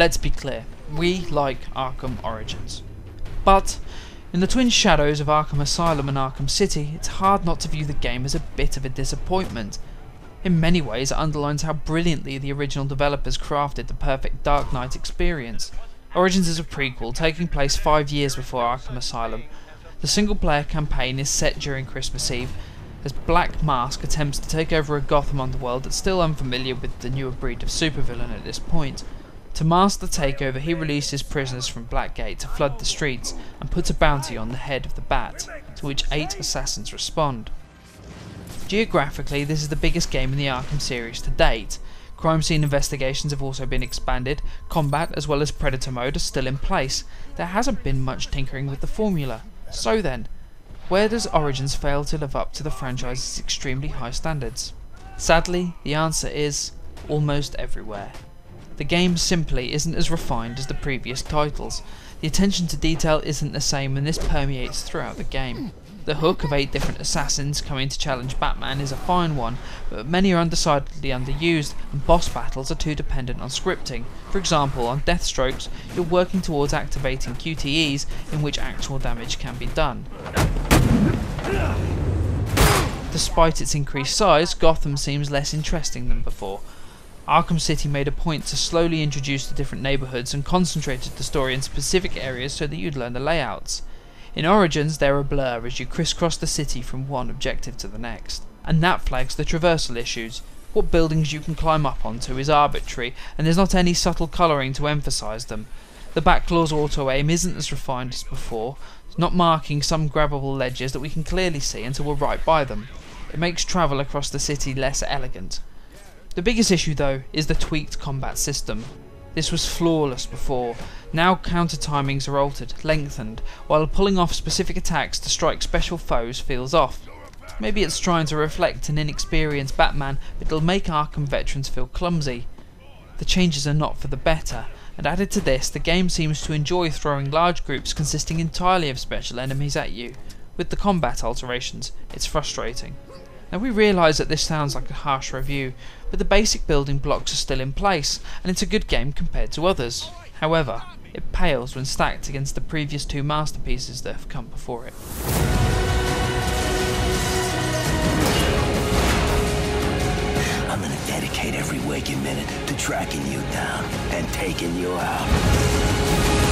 let's be clear, we like Arkham Origins. But in the twin shadows of Arkham Asylum and Arkham City, it's hard not to view the game as a bit of a disappointment. In many ways it underlines how brilliantly the original developers crafted the perfect Dark Knight experience. Origins is a prequel taking place 5 years before Arkham Asylum. The single player campaign is set during Christmas Eve, as Black Mask attempts to take over a Gotham underworld that's still unfamiliar with the newer breed of supervillain at this point. To mask the takeover, he releases prisoners from Blackgate to flood the streets and puts a bounty on the head of the Bat, to which 8 assassins respond. Geographically, this is the biggest game in the Arkham series to date. Crime scene investigations have also been expanded, combat as well as Predator mode are still in place. There hasn't been much tinkering with the formula. So then, where does Origins fail to live up to the franchise's extremely high standards? Sadly, the answer is almost everywhere. The game simply isn't as refined as the previous titles. The attention to detail isn't the same, and this permeates throughout the game. The hook of 8 different assassins coming to challenge Batman is a fine one, but many are undecidedly underused, and boss battles are too dependent on scripting. For example, on Deathstrokes, you're working towards activating QTEs in which actual damage can be done. Despite its increased size, Gotham seems less interesting than before. Arkham City made a point to slowly introduce the different neighbourhoods and concentrated the story in specific areas so that you'd learn the layouts. In Origins, they're a blur as you crisscross the city from one objective to the next. And that flags the traversal issues. What buildings you can climb up onto is arbitrary, and there's not any subtle colouring to emphasise them. The Batclaw's auto-aim isn't as refined as before, not marking some grabbable ledges that we can clearly see until we're right by them. It makes travel across the city less elegant. The biggest issue though is the tweaked combat system. This was flawless before. Now counter timings are altered, lengthened, while pulling off specific attacks to strike special foes feels off. Maybe it's trying to reflect an inexperienced Batman, but it'll make Arkham veterans feel clumsy. The changes are not for the better, and added to this, the game seems to enjoy throwing large groups consisting entirely of special enemies at you. With the combat alterations, it's frustrating. Now we realise that this sounds like a harsh review, but the basic building blocks are still in place, and it's a good game compared to others. However, it pales when stacked against the previous 2 masterpieces that have come before it. I'm gonna dedicate every waking minute to tracking you down and taking you out.